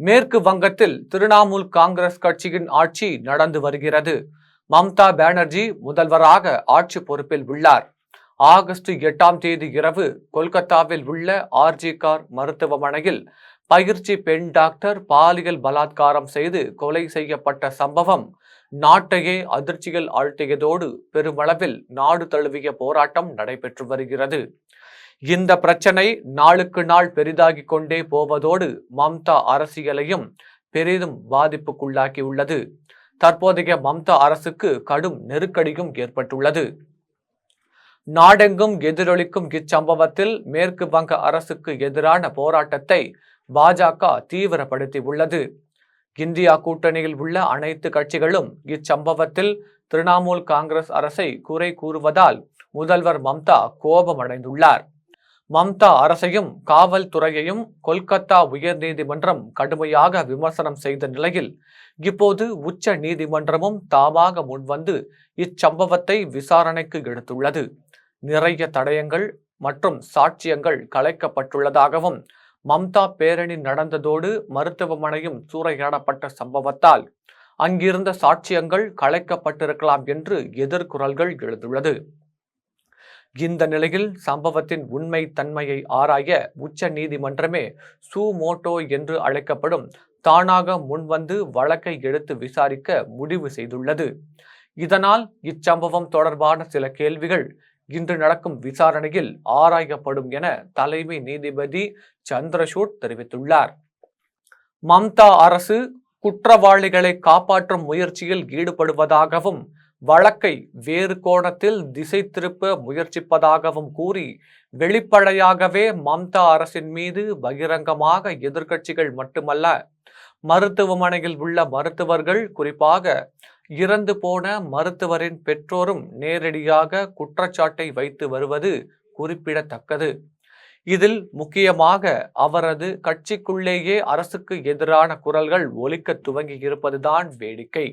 மேற்கு வங்கத்தில் திரிணாமுல் காங்கிரஸ் கட்சியின் ஆட்சி நடந்து வருகிறது. மம்தா பானர்ஜி முதல்வராக ஆட்சி பொறுப்பில் உள்ளார். ஆகஸ்ட் 8ஆம் தேதி இரவு கொல்கத்தாவில் உள்ள ஆர்ஜி கார் மருத்துவமனையில் பயிற்சி பெண் டாக்டர் பாலியல் பலாத்காரம் செய்து கொலை செய்யப்பட்ட சம்பவம் நாட்டையே அதிர்ச்சியில் ஆழ்த்தியதோடு பெருமளவில் நாடு தழுவிய போராட்டம் நடைபெற்று வருகிறது. இந்த பிரச்சனை நாளுக்கு நாள் பெரிதாகிக் கொண்டே போவதோடு மம்தா அரசியலையும் பெரிதும் பாதிப்புக்குள்ளாக்கியுள்ளது. தற்போதைய மம்தா அரசுக்கு கடும் நெருக்கடியும் ஏற்பட்டுள்ளது. நாடெங்கும் எதிரொலிக்கும் இச்சம்பவத்தில் மேற்கு வங்க அரசுக்கு எதிரான போராட்டத்தை பாஜக தீவிரப்படுத்தி உள்ளது. இந்தியா கூட்டணியில் உள்ள அனைத்து கட்சிகளும் இச்சம்பவத்தில் திரிணாமுல் காங்கிரஸ் அரசை குறை கூறுவதால் முதல்வர் மம்தா கோபமடைந்துள்ளார். மம்தா அரசையும் காவல்துறையையும் கொல்கத்தா உயர் நீதிமன்றம் கடுமையாக விமர்சனம் செய்த நிலையில் இப்போது உச்ச நீதிமன்றமும் தாமாக முன்வந்து இச்சம்பவத்தை விசாரணைக்கு எடுத்துள்ளது. நிறைய தடயங்கள் மற்றும் சாட்சியங்கள் கலைக்கப்பட்டுள்ளதாகவும் மம்தா பேரணி நடந்ததோடு மருத்துவமனையும் சூறையாடப்பட்ட சம்பவத்தால் அங்கிருந்த சாட்சியங்கள் கலைக்கப்பட்டிருக்கலாம் என்று எதிர்குரல்கள் எழுந்துள்ளது. இந்த நிலையில் சம்பவத்தின் உண்மை தன்மையை ஆராய உச்ச நீதிமன்றமே சூமோட்டோ என்று அழைக்கப்படும் தானாக முன்வந்து வழக்கை எடுத்து விசாரிக்க முடிவு செய்துள்ளது. இதனால் இச்சம்பவம் தொடர்பான சில கேள்விகள் இன்று நடக்கும் விசாரணையில் ஆராயப்படும் என தலைமை நீதிபதி சந்திரசூட் தெரிவித்துள்ளார். மம்தா அரசு குற்றவாளிகளை காப்பாற்றும் முயற்சியில் ஈடுபடுவதாகவும் வழக்கை வேறு கோணத்தில் திசை திருப்ப முயற்சிப்பதாகவும் கூறி வெளிப்படையாகவே மம்தா அரசின் மீது பகிரங்கமாக எதிர்க்கட்சிகள் மட்டுமல்ல, மருத்துவமனையில் உள்ள மருத்துவர்கள், குறிப்பாக இறந்து போன மருத்துவரின் பெற்றோரும் நேரடியாக குற்றச்சாட்டை வைத்து வருவது குறிப்பிடத்தக்கது. இதில் முக்கியமாக அவரது கட்சிக்குள்ளேயே அரசுக்கு எதிரான குரல்கள் ஒலிக்க துவங்கி இருப்பதுதான் வேடிக்கை.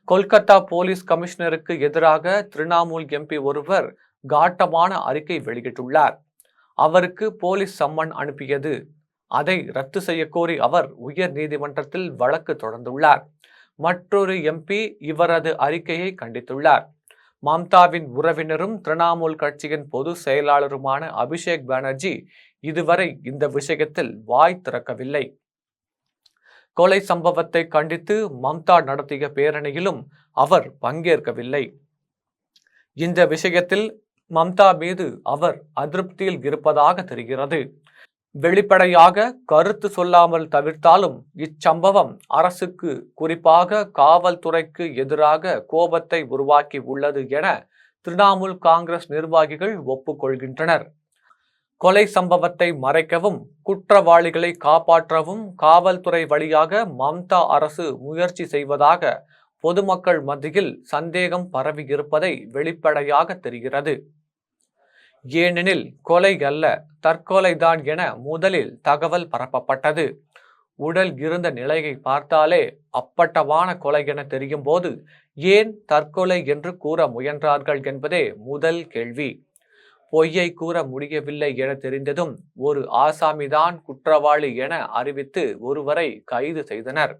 கொல்கத்தா போலீஸ் கமிஷனருக்கு எதிராக திரிணாமுல் எம்பி ஒருவர் காட்டமான அறிக்கை வெளியிட்டுள்ளார். அவருக்கு போலீஸ் சம்மன் அனுப்பியது. அதை ரத்து செய்ய கோரி அவர் உயர் நீதிமன்றத்தில் வழக்கு தொடர்ந்துள்ளார். மற்றொரு எம்பி இவரது அறிக்கையை கண்டித்துள்ளார். மம்தாவின் உறவினரும் திரிணாமுல் கட்சியின் பொது செயலாளருமான அபிஷேக் பானர்ஜி இதுவரை இந்த விஷயத்தில் வாய் திறக்கவில்லை. கொலை சம்பவத்தை கண்டித்து மம்தா நடத்திய பேரணியிலும் அவர் பங்கேற்கவில்லை. இந்த விஷயத்தில் மம்தா மீது அவர் அதிருப்தியில் இருப்பதாக தெரிகிறது. வெளிப்படையாக கருத்து சொல்லாமல் தவிர்த்தாலும் இச்சம்பவம் அரசுக்கு, குறிப்பாக காவல்துறைக்கு எதிராக கோபத்தை உருவாக்கி உள்ளது என திரிணாமுல் காங்கிரஸ் நிர்வாகிகள் ஒப்புக்கொள்கின்றனர். கொலை சம்பவத்தை மறைக்கவும் குற்றவாளிகளை காப்பாற்றவும் காவல்துறை வழியாக மம்தா அரசு முயற்சி செய்வதாக பொதுமக்கள் மத்தியில் சந்தேகம் பரவி இருப்பதை வெளிப்படையாக தெரிகிறது. ஏனெனில் கொலை அல்ல, தற்கொலைதான் என முதலில் தகவல் பரப்பப்பட்டது. உடல் இருந்த நிலையை பார்த்தாலே அப்பட்டமான கொலை என தெரியும் போது ஏன் தற்கொலை என்று கூற முயன்றார்கள் என்பதே முதல் கேள்வி. பொய்யை கூற முடியவில்லை என தெரிந்ததும் ஒரு ஆசாமிதான் குற்றவாளி என அறிவித்து ஒருவரை கைது செய்தனர்.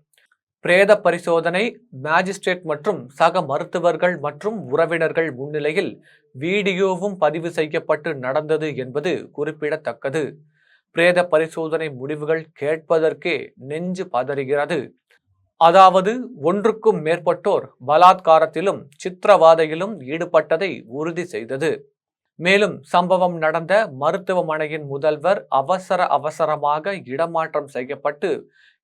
பிரேத பரிசோதனை, மேஜிஸ்ட்ரேட் மற்றும் சக மருத்துவர்கள் மற்றும் உறவினர்கள் முன்னிலையில் வீடியோவும் பதிவு செய்யப்பட்டு நடந்தது என்பது குறிப்பிடத்தக்கது. பிரேத பரிசோதனை முடிவுகள் கேட்பதற்கே நெஞ்சு பதறுகிறது. அதாவது ஒன்றுக்கும் மேற்பட்டோர் பலாத்காரத்திலும் சித்திரவாதையிலும் ஈடுபட்டதை உறுதி செய்தது. மேலும் சம்பவம் நடந்த மருத்துவமனையின் முதல்வர் அவசரமாக இடமாற்றம் செய்யப்பட்டு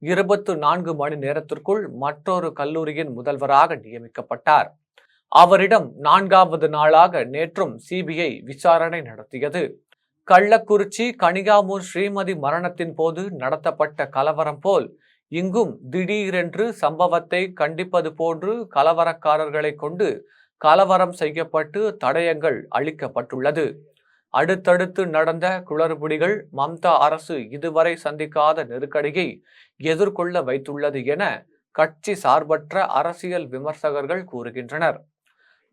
24 மணி நேரத்திற்குள் மற்றொரு கல்லூரியின் முதல்வராக நியமிக்கப்பட்டார். அவரிடம் 4வது நாளாக நேற்றும் சிபிஐ விசாரணை நடத்தியது. கள்ளக்குறிச்சி கனிகாமூர் ஸ்ரீமதி மரணத்தின் போது நடத்தப்பட்ட கலவரம் போல் இங்கும் திடீரென்று சம்பவத்தை கண்டிப்பது போன்று கலவரக்காரர்களை கொண்டு கலவரம் செய்யப்பட்டு தடயங்கள் அளிக்கப்பட்டுள்ளது. அடுத்தடுத்து நடந்த குளறுபடிகள் மம்தா அரசு இதுவரை சந்திக்காத நெருக்கடியை எதிர்கொள்ள வைத்துள்ளது என கட்சி சார்பற்ற அரசியல் விமர்சகர்கள் கூறுகின்றனர்.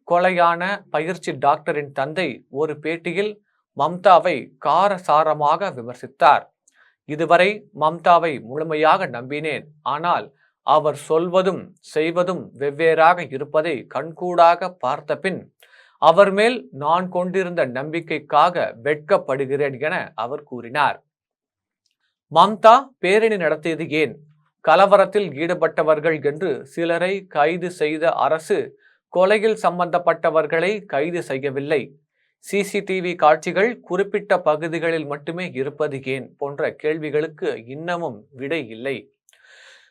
கொலையான பயிற்சி டாக்டரின் தந்தை ஒரு பேட்டியில் மம்தாவை காரசாரமாக விமர்சித்தார். இதுவரை மம்தாவை முழுமையாக நம்பினேன். ஆனால் அவர் சொல்வதும் செய்வதும் வெவ்வேறாக இருப்பதை கண்கூடாக பார்த்த பின் அவர் மேல் நான் கொண்டிருந்த நம்பிக்கைக்காக வெட்கப்படுகிறேன் என அவர் கூறினார். மம்தா பேரணி நடத்தியது ஏன்? கலவரத்தில் ஈடுபட்டவர்கள் என்று சிலரை கைது செய்த அரசு கொலையில் சம்பந்தப்பட்டவர்களை கைது செய்யவில்லை. சிசிடிவி காட்சிகள் குறிப்பிட்ட பகுதிகளில் மட்டுமே இருப்பது ஏன் போன்ற கேள்விகளுக்கு இன்னமும் விடை இல்லை.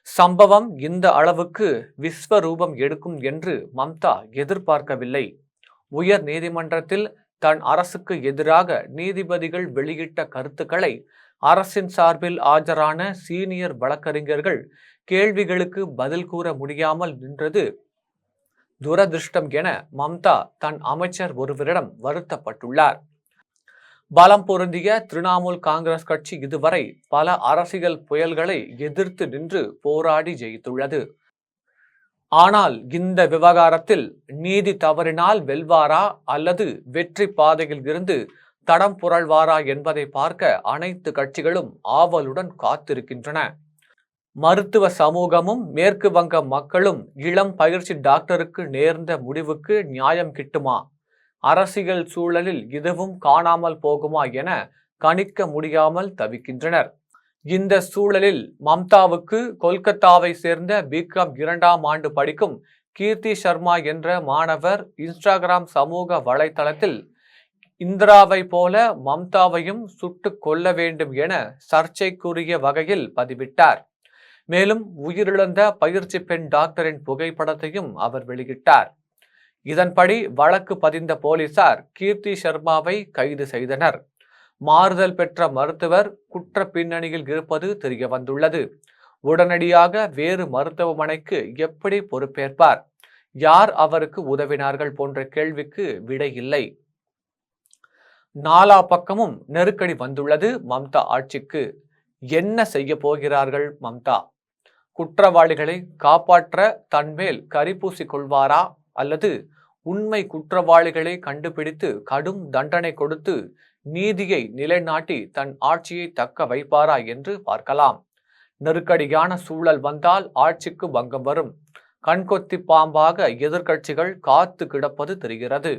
சம்பவம் இந்த அளவுக்கு விஸ்வரூபம் எடுக்கும் என்று மம்தா எதிர்பார்க்கவில்லை. உயர் நீதிமன்றத்தில் தன் அரசுக்கு எதிராக நீதிபதிகள் வெளியிட்ட கருத்துக்களை அரசின் சார்பில் ஆஜரான சீனியர் வழக்கறிஞர்கள் கேள்விகளுக்கு பதில் கூற முடியாமல் நின்றது துரதிருஷ்டம் என மம்தா தன் அமைச்சர் ஒருவரிடம் வருத்தப்பட்டுள்ளார். பலம் பொருந்திய திரிணாமுல் காங்கிரஸ் கட்சி இதுவரை பல அரசியல் புயல்களை எதிர்த்து நின்று போராடி ஜெயித்துள்ளது. ஆனால் இந்த விவகாரத்தில் நீதி தவறினால் வெல்வாரா அல்லது வெற்றி பாதையில் இருந்து தடம் புரள்வாரா என்பதை பார்க்க அனைத்து கட்சிகளும் ஆவலுடன் காத்திருக்கின்றன. மருத்துவ சமூகமும் மேற்கு வங்க மக்களும் இளம் பயிற்சி டாக்டருக்கு நேர்ந்த முடிவுக்கு நியாயம் கிட்டுமா? அரசியல் சூழலில் இதுவும் காணாமல் போகுமா என கணிக்க முடியாமல் தவிக்கின்றனர். இந்த சூழலில் மம்தாவுக்கு கொல்கத்தாவை சேர்ந்த பிகாம் 2ஆம் ஆண்டு படிக்கும் கீர்த்தி சர்மா என்ற மாணவர் இன்ஸ்டாகிராம் சமூக வலைதளத்தில் இந்திராவை போல மம்தாவையும் சுட்டு கொல்ல வேண்டும் என சர்ச்சைக்குரிய வகையில் பதிவிட்டார். மேலும் உயிரிழந்த பயிற்சி பெண் டாக்டரின் புகைப்படத்தையும் அவர் வெளியிட்டார். இதன்படி வழக்கு பதிந்த போலீசார் கீர்த்தி சர்மாவை கைது செய்தனர். மாறுதல் பெற்ற மருத்துவர் குற்ற பின்னணியில் இருப்பது தெரிய வந்துள்ளது. உடனடியாக வேறு மருத்துவமனைக்கு எப்படி பொறுப்பேற்பார்? யார் அவருக்கு உதவினார்கள் போன்ற கேள்விக்கு விடை இல்லை. நாலா பக்கமும் நெருக்கடி வந்துள்ளது மம்தா ஆட்சிக்கு. என்ன செய்ய போகிறார்கள் மம்தா? குற்றவாளிகளை காப்பாற்ற தன்மேல் கரிபூசி கொள்வாரா அல்லது உண்மை குற்றவாளிகளை கண்டுபிடித்து கடும் தண்டனை கொடுத்து நீதியை நிலைநாட்டி தன் ஆட்சியை தக்க வைப்பாரா என்று பார்க்கலாம். நெருக்கடியான சூழல் வந்தால் ஆட்சிக்கு பங்கம் வரும். கண்கொத்தி பாம்பாக எதிர்க்கட்சிகள் காத்து கிடப்பது தெரிகிறது.